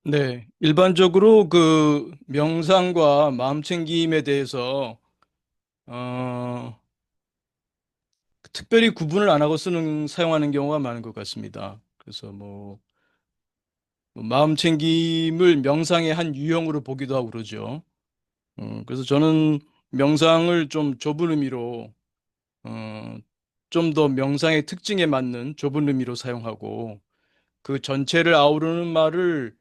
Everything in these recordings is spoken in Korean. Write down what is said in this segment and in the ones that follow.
네, 일반적으로 그 명상과 마음 챙김에 대해서 어, 특별히 구분을 안 하고 사용하는 경우가 많은 것 같습니다. 그래서 뭐 마음 챙김을 명상의 한 유형으로 보기도 하고 그러죠. 그래서 저는 명상을 좀 좁은 의미로 어, 좀 더 명상의 특징에 맞는 좁은 의미로 사용하고 그 전체를 아우르는 말을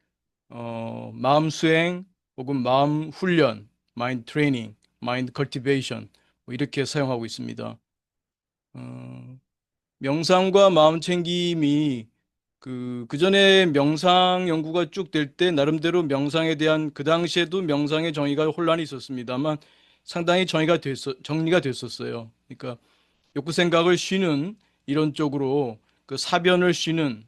마음 수행 혹은 마음 훈련, 마인드 트레이닝, 마인드 컬티베이션 뭐 이렇게 사용하고 있습니다. 어, 명상과 마음 챙김이 그전에 명상 연구가 쭉 될 때 나름대로 명상에 대한 그 당시에도 명상의 정의가 혼란이 있었습니다만 상당히 정리가 됐었어요. 그러니까 욕구 생각을 쉬는 이런 쪽으로 그 사변을 쉬는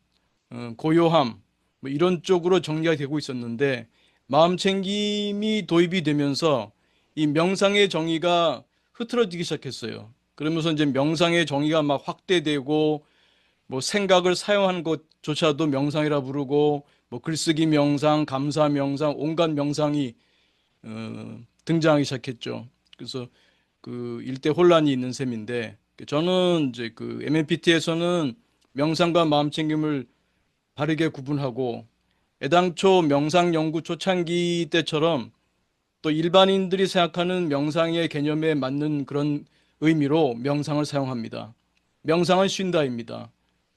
고요함 뭐 이런 쪽으로 정리가 되고 있었는데 마음 챙김이 도입이 되면서 이 명상의 정의가 흐트러지기 시작했어요. 그러면서 이제 명상의 정의가 막 확대되고 뭐 생각을 사용하는 것조차도 명상이라 부르고 뭐 글쓰기 명상, 감사 명상, 온갖 명상이 등장하기 시작했죠. 그래서 그 일대 혼란이 있는 셈인데 저는 이제 그 MMPT에서는 명상과 마음챙김을 바르게 구분하고 애당초 명상 연구 초창기 때처럼 또 일반인들이 생각하는 명상의 개념에 맞는 그런 의미로 명상을 사용합니다. 명상은 쉰다입니다.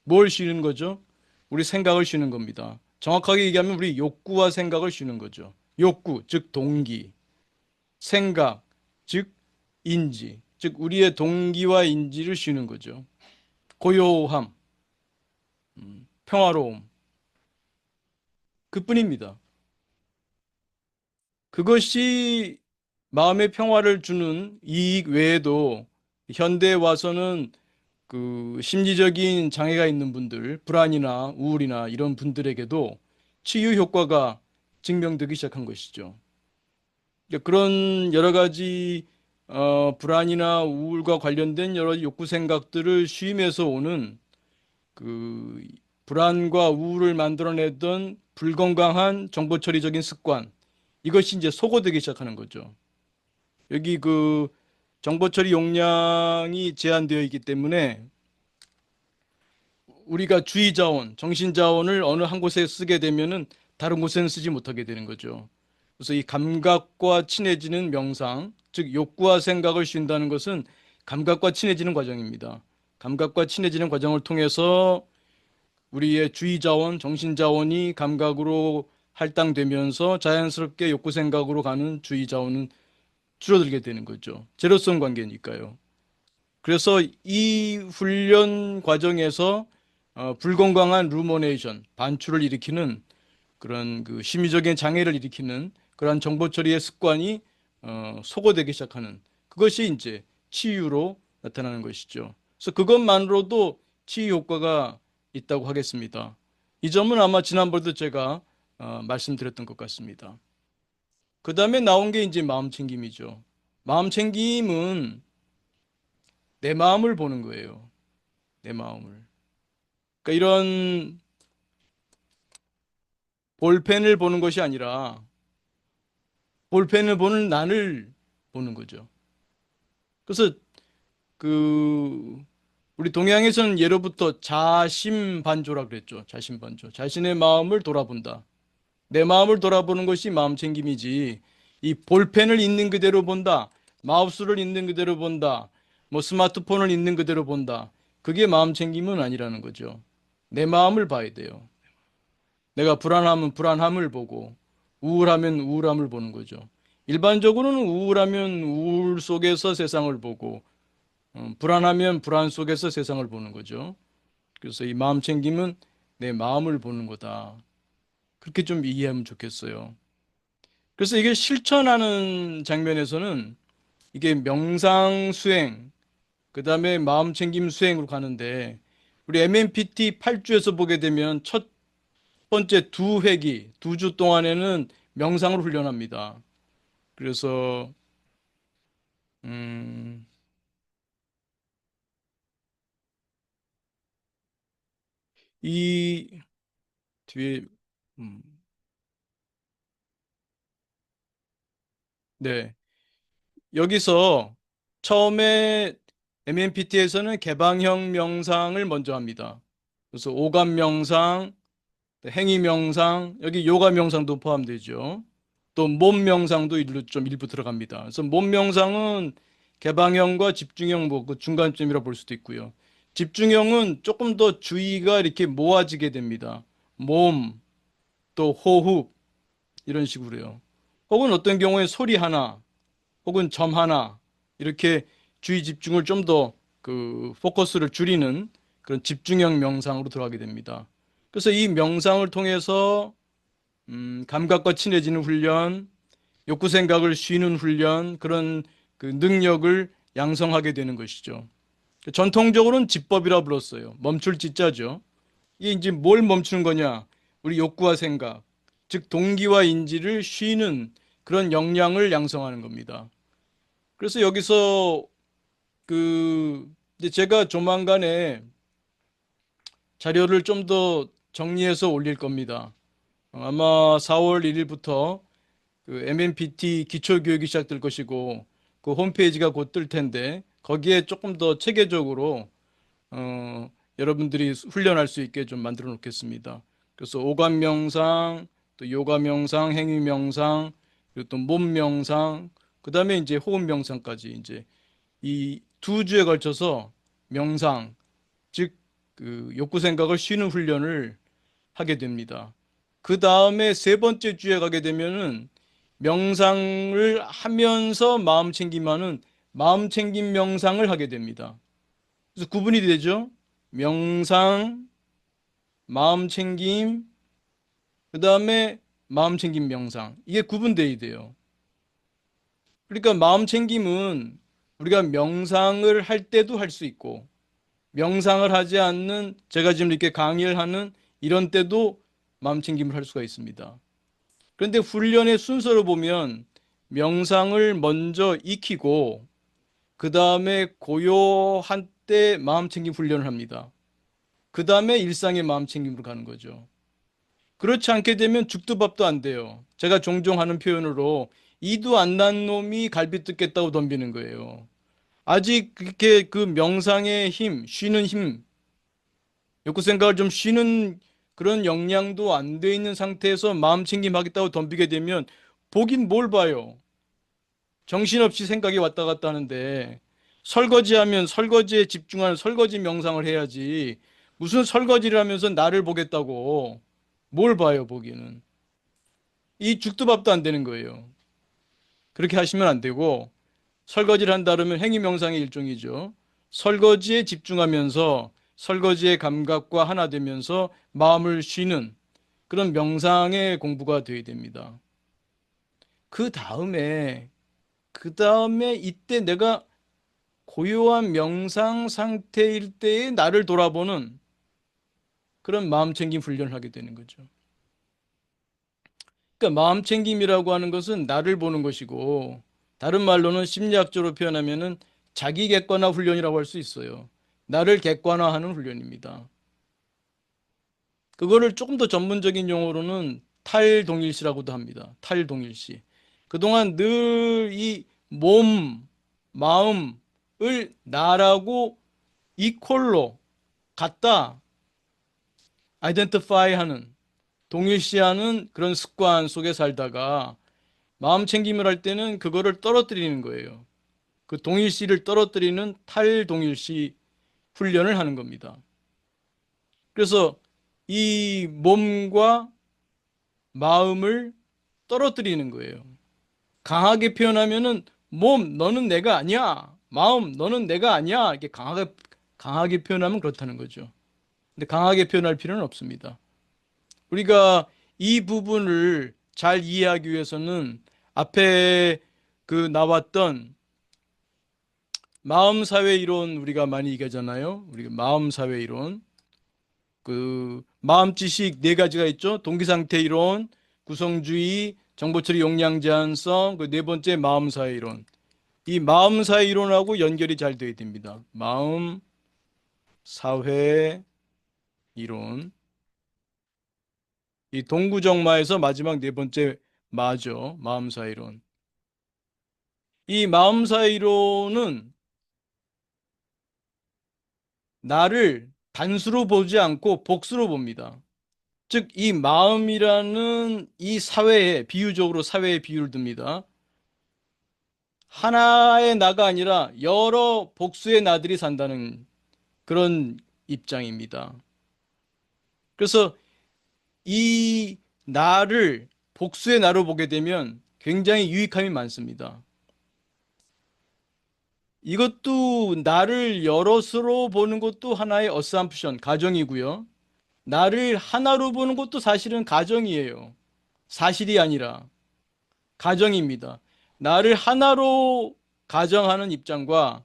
뭘 쉬는 거죠? 우리 생각을 쉬는 겁니다. 정확하게 얘기하면 우리 욕구와 생각을 쉬는 거죠. 욕구, 즉 동기, 생각, 즉 인지, 즉 우리의 동기와 인지를 쉬는 거죠. 고요함, 평화로움, 그뿐입니다. 그것이 마음의 평화를 주는 이익 외에도 현대에 와서는 그 심리적인 장애가 있는 분들, 불안이나 우울이나 이런 분들에게도 치유 효과가 증명되기 시작한 것이죠. 그러니까 그런 여러 가지 불안이나 우울과 관련된 여러 욕구 생각들을 쉬면서 오는 그 불안과 우울을 만들어내던 불건강한 정보 처리적인 습관 이것이 이제 소거되기 시작하는 거죠. 여기 그 정보 처리 용량이 제한되어 있기 때문에 우리가 주의 자원, 정신 자원을 어느 한 곳에 쓰게 되면은 다른 곳에는 쓰지 못하게 되는 거죠. 그래서 이 감각과 친해지는 명상, 즉 욕구와 생각을 쉰다는 것은 감각과 친해지는 과정입니다. 감각과 친해지는 과정을 통해서 우리의 주의 자원, 정신 자원이 감각으로 할당되면서 자연스럽게 욕구 생각으로 가는 주의 자원은 줄어들게 되는 거죠. 제로성 관계니까요. 그래서 이 훈련 과정에서 불건강한 루모네이션, 반추를 일으키는 그런 그 심리적인 장애를 일으키는 그러한 정보 처리의 습관이 소거되기 시작하는 그것이 이제 치유로 나타나는 것이죠. 그래서 그것만으로도 치유 효과가 있다고 하겠습니다. 이 점은 아마 지난번에도 제가 말씀드렸던 것 같습니다. 그 다음에 나온 게 이제 마음 챙김이죠. 마음 챙김은 내 마음을 보는 거예요. 내 마음을. 그러니까 이런 볼펜을 보는 것이 아니라 볼펜을 보는 나를 보는 거죠. 그래서 그 우리 동양에서는 예로부터 자심반조라 그랬죠. 자심반조. 자신의 마음을 돌아본다. 내 마음을 돌아보는 것이 마음 챙김이지. 이 볼펜을 있는 그대로 본다. 마우스를 있는 그대로 본다. 뭐 스마트폰을 있는 그대로 본다. 그게 마음 챙김은 아니라는 거죠. 내 마음을 봐야 돼요. 내가 불안하면 불안함을 보고 우울하면 우울함을 보는 거죠. 일반적으로는 우울하면 우울 속에서 세상을 보고 불안하면 불안 속에서 세상을 보는 거죠. 그래서 이 마음 챙김은 내 마음을 보는 거다. 그렇게 좀 이해하면 좋겠어요. 그래서 이게 실천하는 장면에서는 이게 명상 수행, 그 다음에 마음 챙김 수행으로 가는데 우리 MMPT 8주에서 보게 되면 첫 번째 두 회기, 두 주 동안에는 명상을 훈련합니다. 그래서 음, 이 뒤에 음, 네. 여기서 처음에 MMPT에서는 개방형 명상을 먼저 합니다. 그래서 오감 명상, 행위 명상, 여기 요가 명상도 포함되죠. 또 몸 명상도 일부 들어갑니다. 그래서 몸 명상은 개방형과 집중형 뭐그 중간점이라 볼 수도 있고요. 집중형은 조금 더 주의가 이렇게 모아지게 됩니다. 몸, 또 호흡 이런 식으로요. 혹은 어떤 경우에 소리 하나, 혹은 점 하나 이렇게 주의 집중을 좀 더 그 포커스를 줄이는 그런 집중형 명상으로 들어가게 됩니다. 그래서 이 명상을 통해서 감각과 친해지는 훈련, 욕구 생각을 쉬는 훈련, 그런 그 능력을 양성하게 되는 것이죠. 전통적으로는 지법이라 불렀어요. 멈출 지자죠. 이게 이제 뭘 멈추는 거냐? 우리 욕구와 생각, 즉 동기와 인지를 쉬는 그런 역량을 양성하는 겁니다. 그래서 여기서 그 이제 제가 조만간에 자료를 좀 더 정리해서 올릴 겁니다. 아마 4월 1일부터 그 MMPT 기초 교육이 시작될 것이고 그 홈페이지가 곧 뜰 텐데 거기에 조금 더 체계적으로 여러분들이 훈련할 수 있게 좀 만들어 놓겠습니다. 그래서 오감 명상, 또 요가 명상, 행위 명상, 그리고 또 몸 명상, 그다음에 이제 호흡 명상까지 이제 이 두 주에 걸쳐서 명상, 즉 그 욕구 생각을 쉬는 훈련을 하게 됩니다. 그 다음에 세 번째 주에 가게 되면은 명상을 하면서 마음 챙김하는 마음 챙김 명상을 하게 됩니다. 그래서 구분이 되죠. 명상, 마음 챙김, 그 다음에 마음 챙김 명상. 이게 구분돼야 돼요. 그러니까 마음 챙김은 우리가 명상을 할 때도 할 수 있고 명상을 하지 않는 제가 지금 이렇게 강의를 하는 이런 때도 마음 챙김을 할 수가 있습니다. 그런데 훈련의 순서로 보면 명상을 먼저 익히고 그 다음에 고요한 때 마음 챙김 훈련을 합니다. 그 다음에 일상의 마음 챙김으로 가는 거죠. 그렇지 않게 되면 죽도 밥도 안 돼요. 제가 종종 하는 표현으로 이도 안 난 놈이 갈비 뜯겠다고 덤비는 거예요. 아직 그렇게 그 명상의 힘, 쉬는 힘, 욕구 생각을 좀 쉬는 그런 역량도 안 돼 있는 상태에서 마음 챙김하겠다고 덤비게 되면 보긴 뭘 봐요. 정신없이 생각이 왔다 갔다 하는데 설거지하면 설거지에 집중하는 설거지 명상을 해야지 무슨 설거지를 하면서 나를 보겠다고 뭘 봐요 보기는. 이 죽도 밥도 안 되는 거예요. 그렇게 하시면 안 되고 설거지를 한다 그러면 행위 명상의 일종이죠. 설거지에 집중하면서 설거지의 감각과 하나 되면서 마음을 쉬는 그런 명상의 공부가 되어야 됩니다. 그 다음에 이때 내가 고요한 명상 상태일 때의 나를 돌아보는 그런 마음챙김 훈련을 하게 되는 거죠. 그러니까 마음챙김이라고 하는 것은 나를 보는 것이고 다른 말로는 심리학적으로 표현하면은 자기 객관화 훈련이라고 할 수 있어요. 나를 객관화하는 훈련입니다. 그거를 조금 더 전문적인 용어로는 탈동일시라고도 합니다. 탈동일시. 그동안 늘 이 몸, 마음을 나라고 이퀄로 갖다 아이덴티파이 하는 동일시하는 그런 습관 속에 살다가 마음 챙김을 할 때는 그거를 떨어뜨리는 거예요. 그 동일시를 떨어뜨리는 탈동일시 훈련을 하는 겁니다. 그래서 이 몸과 마음을 떨어뜨리는 거예요. 강하게 표현하면은 몸, 너는 내가 아니야. 마음, 너는 내가 아니야. 이렇게 강하게 표현하면 그렇다는 거죠. 근데 강하게 표현할 필요는 없습니다. 우리가 이 부분을 잘 이해하기 위해서는 앞에 그 나왔던 마음사회 이론 우리가 많이 얘기하잖아요. 우리가 마음사회 이론. 그 마음 지식 네 가지가 있죠. 동기상태 이론, 구성주의, 정보처리 용량 제한성, 그 네 번째 마음사회 이론. 이 마음사회 이론하고 연결이 잘 돼야 됩니다. 마음 사회 이론. 이 동구정마에서 마지막 네 번째 마죠. 마음사회 이론. 이 마음 사이로는 나를 단수로 보지 않고 복수로 봅니다. 즉, 이 마음이라는 이 사회에, 비유적으로 사회에 비유를 듭니다. 하나의 나가 아니라 여러 복수의 나들이 산다는 그런 입장입니다. 그래서 이 나를 복수의 나로 보게 되면 굉장히 유익함이 많습니다. 이것도 나를 여럿으로 보는 것도 하나의 어삼프션, 가정이고요. 나를 하나로 보는 것도 사실은 가정이에요. 사실이 아니라 가정입니다. 나를 하나로 가정하는 입장과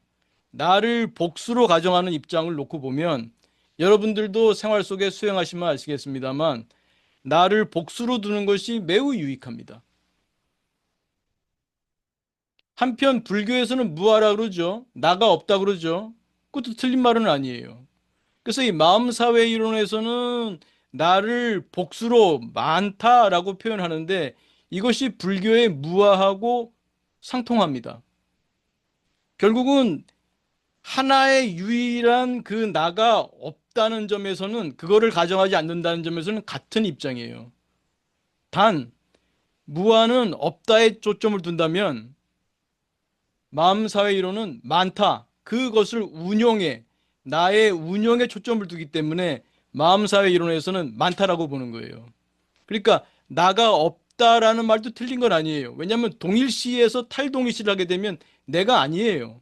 나를 복수로 가정하는 입장을 놓고 보면 여러분들도 생활 속에 수행하시면 아시겠습니다만 나를 복수로 두는 것이 매우 유익합니다. 한편 불교에서는 무아라 그러죠. 나가 없다 그러죠. 그것도 틀린 말은 아니에요. 그래서 이 마음사회 이론에서는 나를 복수로 많다라고 표현하는데 이것이 불교의 무아하고 상통합니다. 결국은 하나의 유일한 그 나가 없다는 점에서는 그거를 가정하지 않는다는 점에서는 같은 입장이에요. 단 무아는 없다에 초점을 둔다면 마음사회 이론은 많다. 그것을 운용에 나의 운용에 초점을 두기 때문에 마음사회 이론에서는 많다라고 보는 거예요. 그러니까 나가 없다라는 말도 틀린 건 아니에요. 왜냐하면 동일시에서 탈동일시를 하게 되면 내가 아니에요.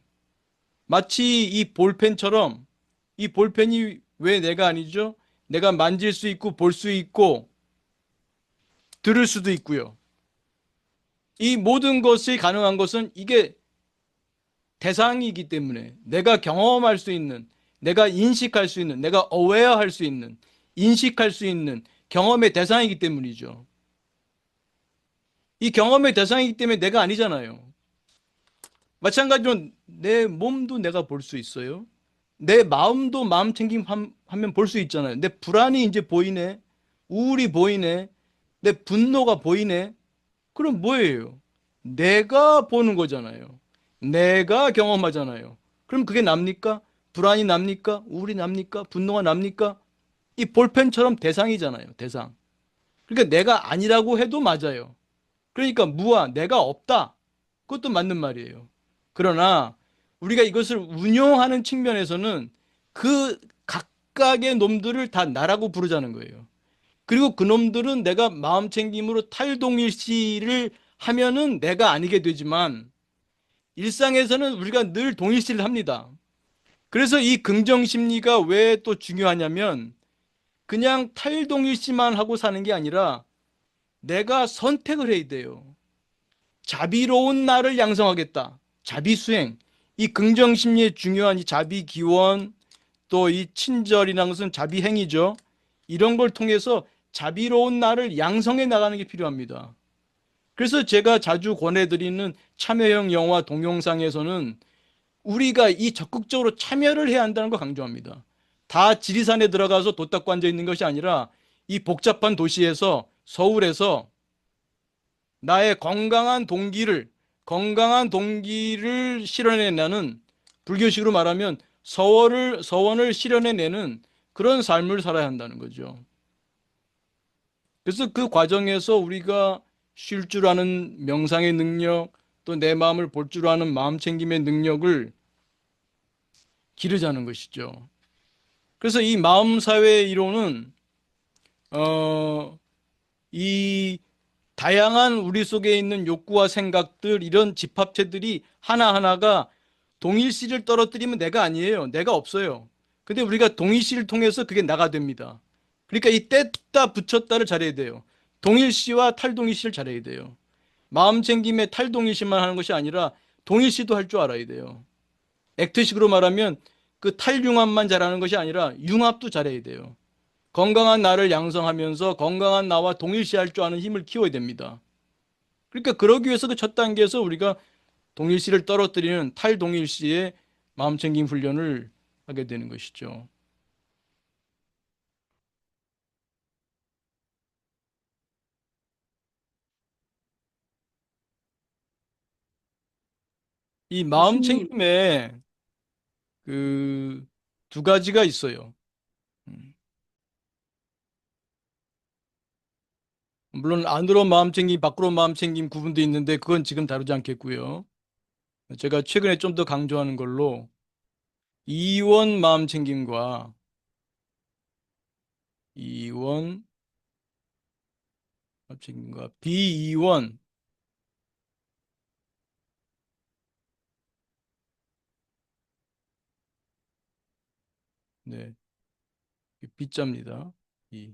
마치 이 볼펜처럼 이 볼펜이 왜 내가 아니죠? 내가 만질 수 있고 볼 수 있고 들을 수도 있고요. 이 모든 것이 가능한 것은 이게 대상이기 때문에 내가 경험할 수 있는, 내가 인식할 수 있는, 내가 어웨어할 수 있는, 인식할 수 있는 경험의 대상이기 때문이죠. 이 경험의 대상이기 때문에 내가 아니잖아요. 마찬가지로 내 몸도 내가 볼 수 있어요. 내 마음도 마음 챙김 하면 볼 수 있잖아요. 내 불안이 이제 보이네. 우울이 보이네. 내 분노가 보이네. 그럼 뭐예요? 내가 보는 거잖아요. 내가 경험하잖아요. 그럼 그게 납니까? 불안이 납니까? 우울이 납니까? 분노가 납니까? 이 볼펜처럼 대상이잖아요. 대상. 그러니까 내가 아니라고 해도 맞아요. 그러니까 무아, 내가 없다. 그것도 맞는 말이에요. 그러나 우리가 이것을 운용하는 측면에서는 그 각각의 놈들을 다 나라고 부르자는 거예요. 그리고 그 놈들은 내가 마음 챙김으로 탈동일시를 하면은 내가 아니게 되지만 일상에서는 우리가 늘 동일시를 합니다. 그래서 이 긍정 심리가 왜 또 중요하냐면 그냥 탈동일시만 하고 사는 게 아니라 내가 선택을 해야 돼요. 자비로운 나를 양성하겠다. 자비수행. 이 긍정 심리에 중요한 이 자비 기원 또 이 친절이라는 것은 자비 행위죠. 이런 걸 통해서 자비로운 나를 양성해 나가는 게 필요합니다. 그래서 제가 자주 권해드리는 참여형 영화 동영상에서는 우리가 이 적극적으로 참여를 해야 한다는 걸 강조합니다. 다 지리산에 들어가서 도닦고 앉아 있는 것이 아니라 이 복잡한 도시에서 서울에서 나의 건강한 동기를 실현해내는 불교식으로 말하면 서원을 실현해내는 그런 삶을 살아야 한다는 거죠. 그래서 그 과정에서 우리가 쉴 줄 아는 명상의 능력, 또 내 마음을 볼 줄 아는 마음 챙김의 능력을 기르자는 것이죠. 그래서 이 마음사회 이론은 이 다양한 우리 속에 있는 욕구와 생각들 이런 집합체들이 하나하나가 동일시를 떨어뜨리면 내가 아니에요. 내가 없어요. 근데 우리가 동일시를 통해서 그게 나가 됩니다. 그러니까 이 뗐다 붙였다를 잘해야 돼요. 동일시와 탈동일시를 잘해야 돼요. 마음 챙김에 탈동일시만 하는 것이 아니라 동일시도 할 줄 알아야 돼요. 액트식으로 말하면 그 탈융합만 잘하는 것이 아니라 융합도 잘해야 돼요. 건강한 나를 양성하면서 건강한 나와 동일시할 줄 아는 힘을 키워야 됩니다. 그러니까 그러기 위해서 그 첫 단계에서 우리가 동일시를 떨어뜨리는 탈동일시의 마음챙김 훈련을 하게 되는 것이죠. 이 마음 교수님, 챙김에 그 두 가지가 있어요. 음. 물론 안으로 마음 챙김, 밖으로 마음 챙김 구분도 있는데 그건 지금 다루지 않겠고요. 제가 최근에 좀 더 강조하는 걸로 이원 마음 챙김과 이원 마음 챙김과 비이원, 네, B자입니다. 이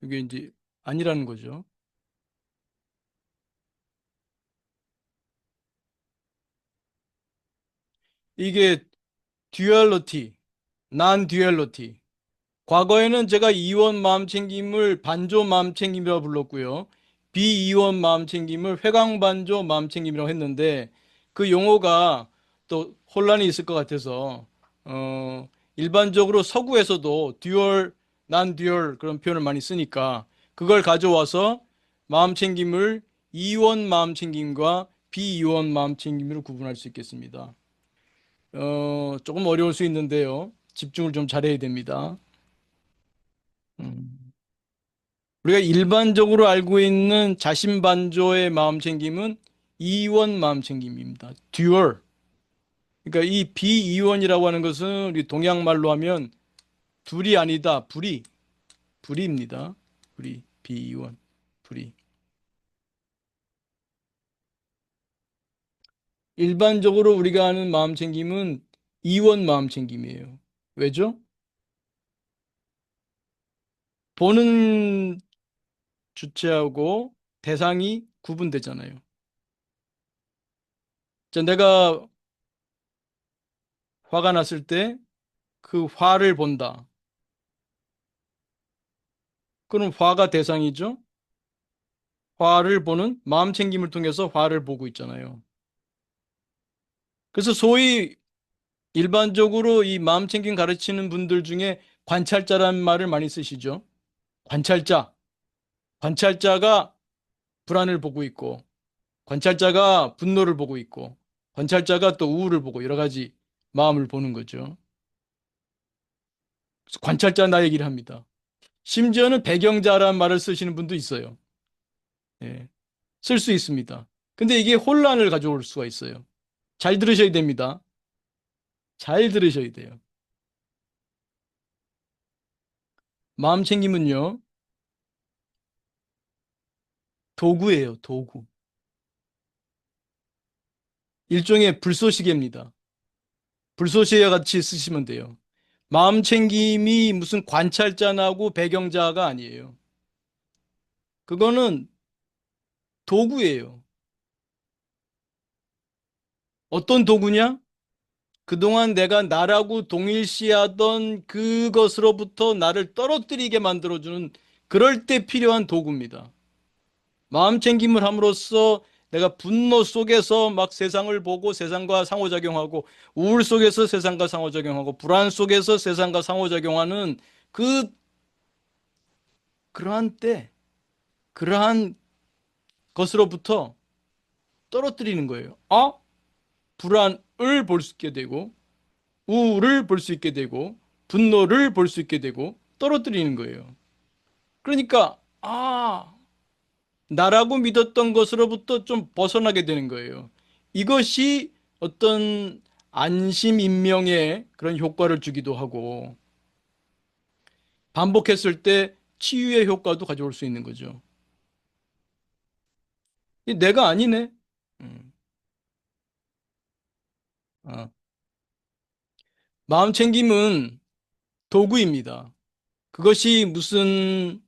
이게 이제 아니라는 거죠. 이게 듀얼러티, 난 듀얼러티. 과거에는 제가 이원 마음 챙김을 반조 마음 챙김이라고 불렀고요. 비이원 마음 챙김을 회광반조 마음 챙김이라고 했는데 그 용어가 또 혼란이 있을 것 같아서 일반적으로 서구에서도 듀얼, 난 듀얼 그런 표현을 많이 쓰니까 그걸 가져와서 마음 챙김을 이원 마음 챙김과 비이원 마음 챙김으로 구분할 수 있겠습니다. 조금 어려울 수 있는데요. 집중을 좀 잘해야 됩니다. 음. 우리가 일반적으로 알고 있는 자신반조의 마음챙김은 이원 마음챙김입니다. 듀얼. 그러니까 이 비이원이라고 하는 것은 우리 동양말로 하면 둘이 아니다. 불이. 불이입니다. 불이. 비이원. 불이. 일반적으로 우리가 아는 마음챙김은 이원 마음챙김이에요. 왜죠? 보는 주체하고 대상이 구분되잖아요. 자, 내가 화가 났을 때 그 화를 본다. 그럼 화가 대상이죠. 화를 보는 마음 챙김을 통해서 화를 보고 있잖아요. 그래서 소위 일반적으로 이 마음 챙김 가르치는 분들 중에 관찰자라는 말을 많이 쓰시죠. 관찰자. 관찰자가 불안을 보고 있고, 관찰자가 분노를 보고 있고, 관찰자가 또 우울을 보고 여러 가지 마음을 보는 거죠. 그래서 관찰자 나 얘기를 합니다. 심지어는 배경자라는 말을 쓰시는 분도 있어요. 예, 쓸 수 있습니다. 근데 이게 혼란을 가져올 수가 있어요. 잘 들으셔야 됩니다. 잘 들으셔야 돼요. 마음 챙김은요, 도구예요, 도구. 일종의 불쏘시개입니다. 불쏘시개 같이 쓰시면 돼요. 마음 챙김이 무슨 관찰자나고 배경자가 아니에요. 그거는 도구예요. 어떤 도구냐? 그동안 내가 나라고 동일시하던 그것으로부터 나를 떨어뜨리게 만들어주는 그럴 때 필요한 도구입니다. 마음 챙김을 함으로써 내가 분노 속에서 막 세상을 보고 세상과 상호작용하고 우울 속에서 세상과 상호작용하고 불안 속에서 세상과 상호작용하는 그 그러한 때 그러한 것으로부터 떨어뜨리는 거예요. 불안을 볼 수 있게 되고 우울을 볼 수 있게 되고 분노를 볼 수 있게 되고 떨어뜨리는 거예요. 그러니까 나라고 믿었던 것으로부터 좀 벗어나게 되는 거예요. 이것이 어떤 안심인명의 그런 효과를 주기도 하고 반복했을 때 치유의 효과도 가져올 수 있는 거죠. 내가 아니네. 음, 아, 마음 챙김은 도구입니다. 그것이 무슨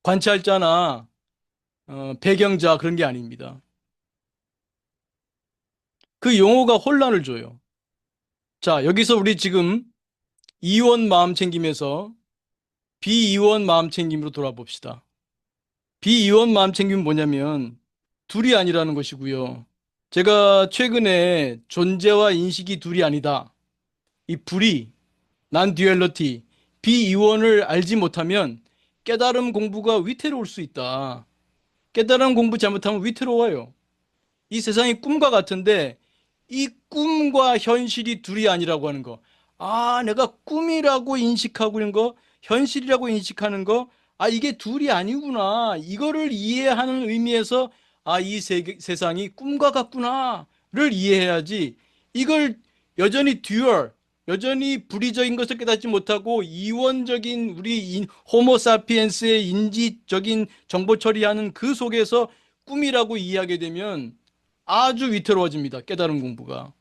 관찰자나 배경자 그런 게 아닙니다. 그 용어가 혼란을 줘요. 자, 여기서 우리 지금 이원 마음 챙김에서 비이원 마음 챙김으로 돌아봅시다. 비이원 마음 챙김은 뭐냐면 둘이 아니라는 것이고요. 제가 최근에 존재와 인식이 둘이 아니다. 이 불이, 난 듀얼러티, 비이원을 알지 못하면 깨달음 공부가 위태로울 수 있다. 깨달음 공부 잘못하면 위태로워요. 이 세상이 꿈과 같은데 이 꿈과 현실이 둘이 아니라고 하는 거. 아, 내가 꿈이라고 인식하고 있는 거, 현실이라고 인식하는 거, 아, 이게 둘이 아니구나. 이거를 이해하는 의미에서 아, 이 세상이 꿈과 같구나를 이해해야지. 이걸 여전히 듀얼, 여전히 불이적인 것을 깨닫지 못하고 이원적인 우리 호모사피엔스의 인지적인 정보 처리하는 그 속에서 꿈이라고 이해하게 되면 아주 위태로워집니다. 깨달음 공부가.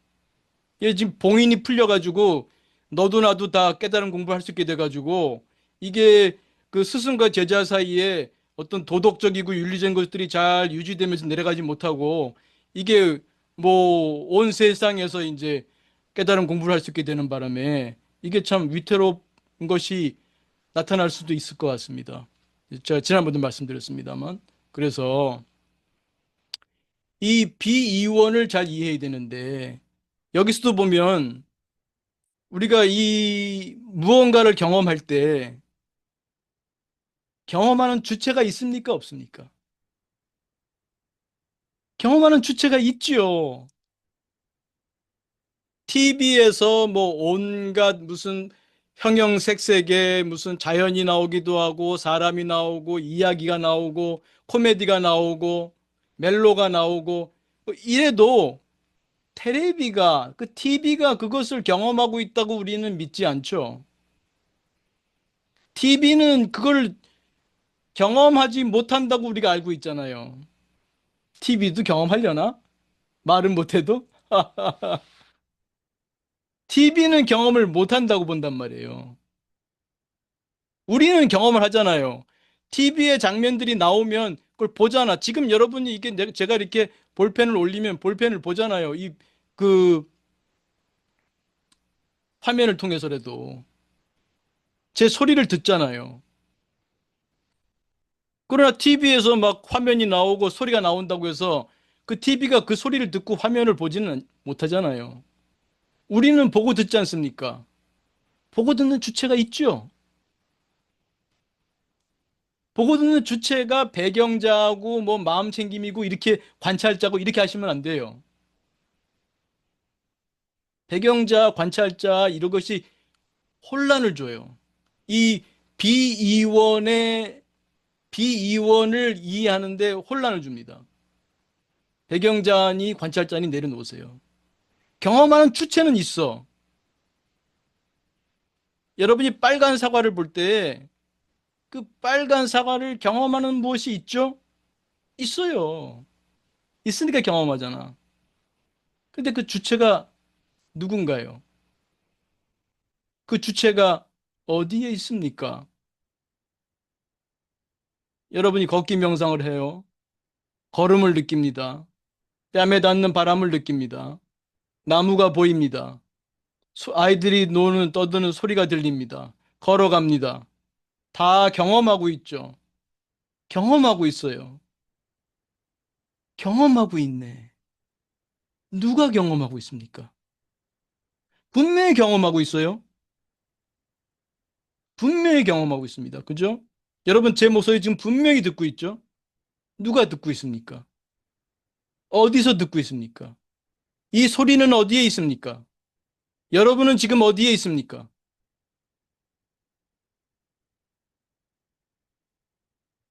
얘 지금 봉인이 풀려가지고 너도 나도 다 깨달음 공부할 수 있게 돼가지고 이게 그 스승과 제자 사이에 어떤 도덕적이고 윤리적인 것들이 잘 유지되면서 내려가지 못하고 이게 뭐 온 세상에서 이제 깨달음 공부를 할 수 있게 되는 바람에 이게 참 위태로운 것이 나타날 수도 있을 것 같습니다. 제가 지난번도 말씀드렸습니다만. 그래서 이 비이원을 잘 이해해야 되는데 여기서도 보면 우리가 이 무언가를 경험할 때 경험하는 주체가 있습니까? 없습니까? 경험하는 주체가 있지요. TV에서 뭐 온갖 무슨 형형색색의 무슨 자연이 나오기도 하고 사람이 나오고 이야기가 나오고 코미디가 나오고 멜로가 나오고 뭐 이래도 테레비가 그 TV가 그것을 경험하고 있다고 우리는 믿지 않죠. TV는 그걸 경험하지 못한다고 우리가 알고 있잖아요. TV도 경험하려나? 말은 못해도? TV는 경험을 못한다고 본단 말이에요. 우리는 경험을 하잖아요. TV에 장면들이 나오면 그걸 보잖아. 지금 여러분이 이게 제가 이렇게 볼펜을 올리면 볼펜을 보잖아요. 그 화면을 통해서라도. 제 소리를 듣잖아요. 그러나 TV에서 막 화면이 나오고 소리가 나온다고 해서 그 TV가 그 소리를 듣고 화면을 보지는 못하잖아요. 우리는 보고 듣지 않습니까? 보고 듣는 주체가 있죠. 보고 듣는 주체가 배경자고 뭐 마음 챙김이고 이렇게 관찰자고 이렇게 하시면 안 돼요. 배경자, 관찰자 이런 것이 혼란을 줘요. 이 비이원의 비이원을 이해하는데 혼란을 줍니다. 배경자니 관찰자니 내려놓으세요. 경험하는 주체는 있어. 여러분이 빨간 사과를 볼 때 그 빨간 사과를 경험하는 무엇이 있죠? 있어요. 있으니까 경험하잖아. 근데 그 주체가 누군가요? 그 주체가 어디에 있습니까? 여러분이 걷기 명상을 해요. 걸음을 느낍니다. 뺨에 닿는 바람을 느낍니다. 나무가 보입니다. 아이들이 노는 떠드는 소리가 들립니다. 걸어갑니다. 다 경험하고 있죠. 경험하고 있어요. 경험하고 있네. 누가 경험하고 있습니까? 분명히 경험하고 있어요. 분명히 경험하고 있습니다. 그죠? 여러분 제 목소리 지금 분명히 듣고 있죠? 누가 듣고 있습니까? 어디서 듣고 있습니까? 이 소리는 어디에 있습니까? 여러분은 지금 어디에 있습니까?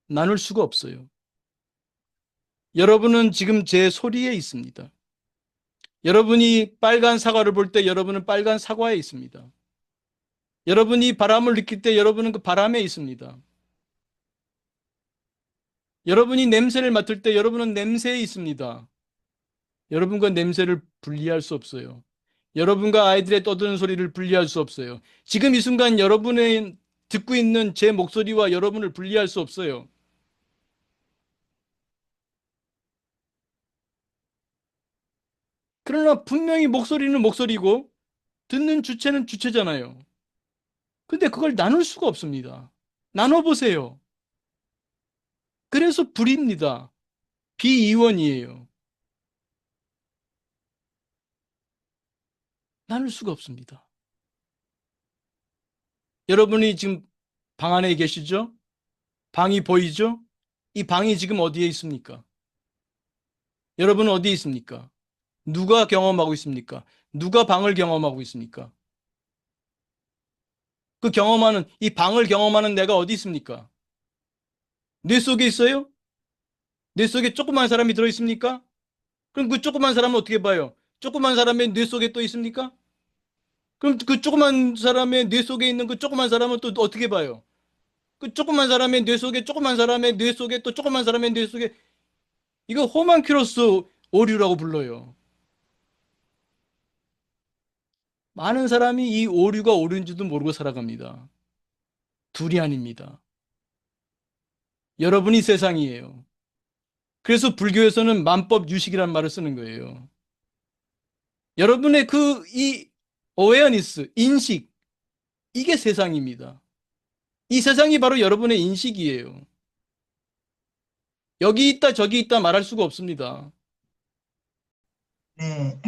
나눌 수가 없어요. 여러분은 지금 제 소리에 있습니다. 여러분이 빨간 사과를 볼 때 여러분은 빨간 사과에 있습니다. 여러분이 바람을 느낄 때 여러분은 그 바람에 있습니다. 여러분이 냄새를 맡을 때 여러분은 냄새에 있습니다. 여러분과 냄새를 분리할 수 없어요. 여러분과 아이들의 떠드는 소리를 분리할 수 없어요. 지금 이 순간 여러분의 듣고 있는 제 목소리와 여러분을 분리할 수 없어요. 그러나 분명히 목소리는 목소리고 듣는 주체는 주체잖아요. 근데 그걸 나눌 수가 없습니다. 나눠보세요. 그래서 불입니다. 비이원이에요. 나눌 수가 없습니다. 여러분이 지금 방 안에 계시죠? 방이 보이죠? 이 방이 지금 어디에 있습니까? 여러분은 어디에 있습니까? 누가 경험하고 있습니까? 누가 방을 경험하고 있습니까? 이 방을 경험하는 내가 어디 있습니까? 뇌 속에 있어요? 뇌 속에 조그만 사람이 들어 있습니까? 그럼 그 조그만 사람은 어떻게 봐요? 조그만 사람의 뇌 속에 또 있습니까? 그럼 그 조그만 사람의 뇌 속에 있는 그 조그만 사람은 또 어떻게 봐요? 그 조그만 사람의 뇌 속에 조그만 사람의 뇌 속에 또 조그만 사람의 뇌 속에 이거 호만큐로스 오류라고 불러요. 많은 사람이 이 오류가 오류인지도 모르고 살아갑니다. 둘이 아닙니다. 여러분이 세상이에요. 그래서 불교에서는 만법 유식이라는 말을 쓰는 거예요. 여러분의 이 어웨어니스, 인식, 이게 세상입니다. 이 세상이 바로 여러분의 인식이에요. 여기 있다, 저기 있다 말할 수가 없습니다. 네.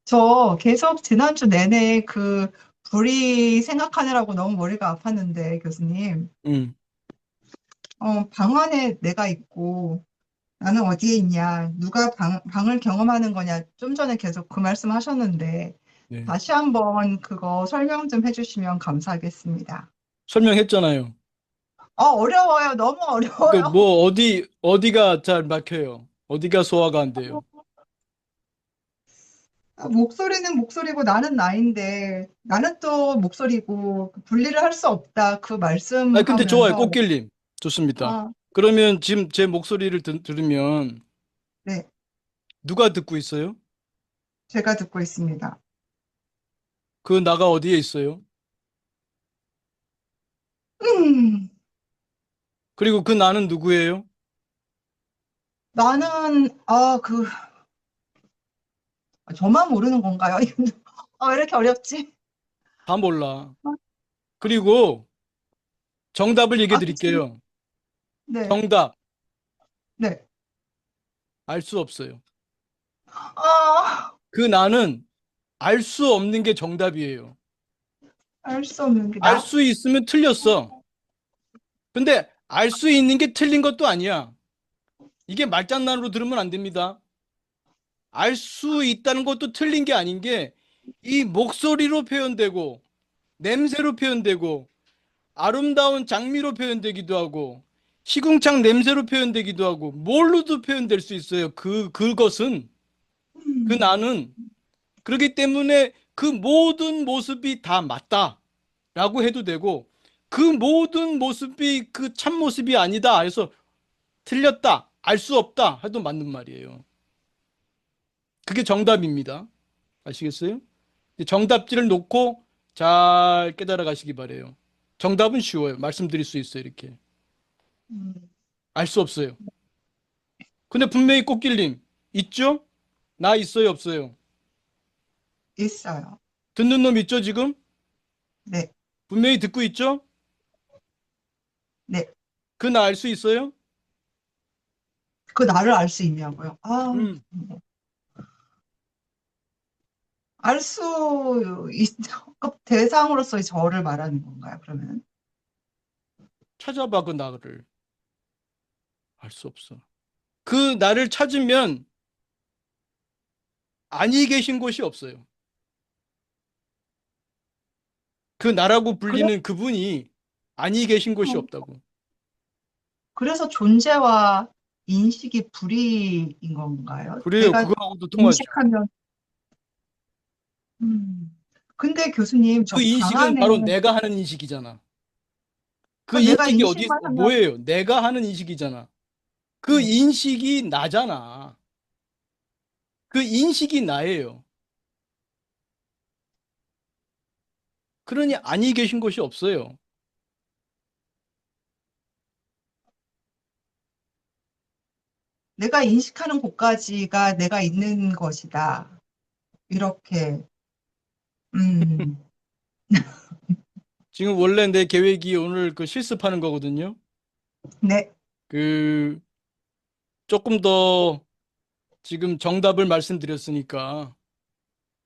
저 계속 지난주 내내 그 불이 생각하느라고 너무 머리가 아팠는데, 교수님. 음, 방 안에 내가 있고, 나는 어디에 있냐, 누가 방을 경험하는 거냐, 좀 전에 계속 그 말씀 하셨는데, 네. 다시 한번 그거 설명 좀 해주시면 감사하겠습니다. 설명했잖아요. 어려워요. 너무 그 어려워요. 뭐 어디가 잘 막혀요? 어디가 소화가 안 돼요? 목소리는 목소리고 나는 나인데, 나는 또 목소리고, 분리를 할 수 없다. 그 아, 근데 좋아요. 말씀하면서, 꽃길님. 좋습니다. 아, 그러면 지금 제 목소리를 들으면 네, 누가 듣고 있어요? 제가 듣고 있습니다. 그 나가 어디에 있어요? 음, 그리고 그 나는 누구예요? 나는, 저만 모르는 건가요? 왜 이렇게 어렵지? 다 몰라. 그리고 정답을 얘기해 교수님. 드릴게요. 네, 정답. 네. 알 수 없어요. 아, 그 나는 알 수 없는 게 정답이에요. 알 수 없는 게 알 나? 수 있으면 틀렸어. 근데 알 수 있는 게 틀린 것도 아니야. 이게 말장난으로 들으면 안 됩니다. 알 수 있다는 것도 틀린 게 아닌 게 이 목소리로 표현되고 냄새로 표현되고 아름다운 장미로 표현되기도 하고 시궁창 냄새로 표현되기도 하고 뭘로도 표현될 수 있어요. 그것은 그 음, 나는 그렇기 때문에 그 모든 모습이 다 맞다라고 해도 되고 그 모든 모습이 그 참모습이 아니다 해서 틀렸다 알 수 없다 해도 맞는 말이에요. 그게 정답입니다. 아시겠어요? 정답지를 놓고 잘 깨달아 가시기 바래요. 정답은 쉬워요. 말씀드릴 수 있어요. 이렇게. 음, 알 수 없어요. 근데 분명히 꽃길님 있죠? 나 있어요, 없어요? 있어요. 듣는 놈 있죠, 지금? 네, 분명히 듣고 있죠? 네. 그 나 알 수 있어요? 그 나를 알 수 있냐고요? 음, 알 수 있, 대상으로서의 저를 말하는 건가요, 그러면? 찾아봐, 그 나를. 알 수 없어. 그 나를 찾으면 아니 계신 곳이 없어요. 그 나라고 그래, 불리는 그분이 아니 계신 곳이 없다고. 그래서 존재와 인식이 불이인 건가요? 그래요. 내가 그거하고도 통하죠. 인식하면, 음. 근데 교수님, 그 저 방 인식은 안에, 바로 내가 하는 인식이잖아. 그 내가 인식이 어디 있어? 인식만 하면, 뭐예요? 내가 하는 인식이잖아. 그 네. 인식이 나잖아. 그 인식이 나예요. 그러니 아니 계신 곳이 없어요. 내가 인식하는 곳까지가 내가 있는 것이다. 이렇게, 음, 지금 원래 내 계획이 오늘 그 실습하는 거거든요. 네. 그 조금 더 지금 정답을 말씀드렸으니까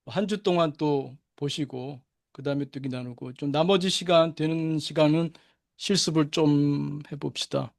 한 주 동안 또 보시고 그다음에 또 얘기 나누고 좀 나머지 시간 되는 시간은 실습을 좀 해봅시다.